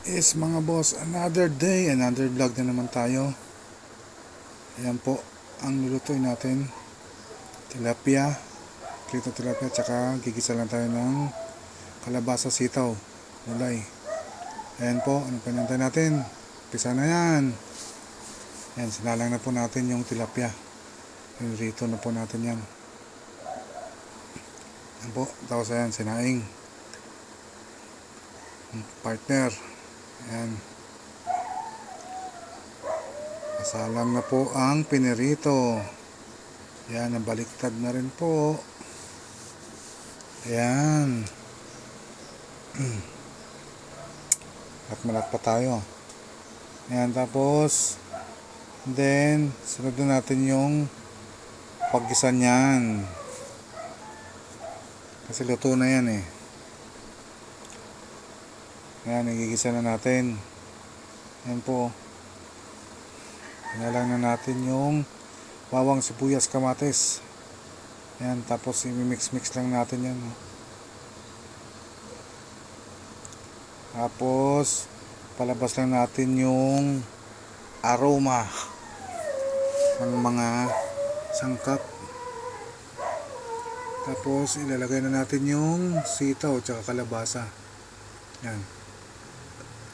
Is mga boss, another day, another vlog na naman tayo. Ayan po ang lulutuin natin. Tilapia, prito tilapia, tsaka gigisa lang tayo ng kalabasa, sitaw, gulay. Ayan po, anong pinantay natin? Pisa na yan. Ayan, sinalang na po natin yung tilapia. Rito na po natin yan. Ayan po, tapos ayan, sinaing. Partner. Ayan. Masalang na po ang pinirito. Ayan, nabaliktad na rin po. Ayan. Malat pa tayo. Ayan, tapos then, sunod na natin yung paggisa niyan. Kasi luto na yan eh. Ayan, nagigisa na natin. Ayan po. Inalang na natin yung bawang, sibuyas, kamatis. Ayan, tapos i-mix-mix lang natin yan. Tapos, palabas lang natin yung aroma ng mga sangkap. Tapos, ilalagay na natin yung sitaw at kalabasa. Ayan.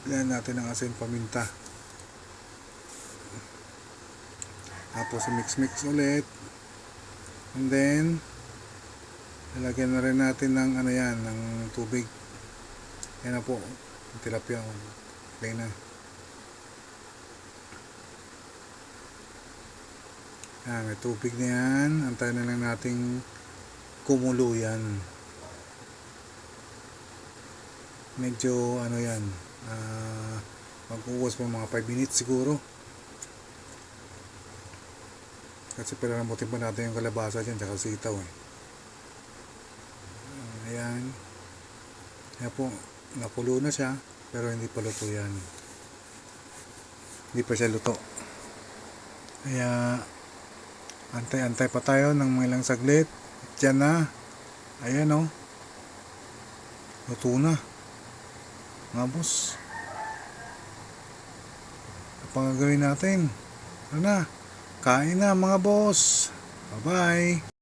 Lagyan natin ang asin, paminta. Tapos i-mix-mix ulit. And then lalagyan na rin natin ng ano yan, ng tubig. Yan na po, yung tilapia. Okay na. Yan, may tubig na yan. Antayin na lang nating kumulo yan. Medyo ano yan, mag-uwas pa mga 5 minutes siguro. Kasi palamutin pa natin yung kalabasa dyan tsaka sitaw eh. Ayan. Ayan po, nakulo na siya pero hindi pa luto yan. Hindi pa siya luto. Kaya antay-antay pa tayo ng mga ilang saglit. Diyan na. Ayan o. Luto na. Mga boss. Ano pang gagawin natin? Ano na? Kain na mga boss. Bye bye.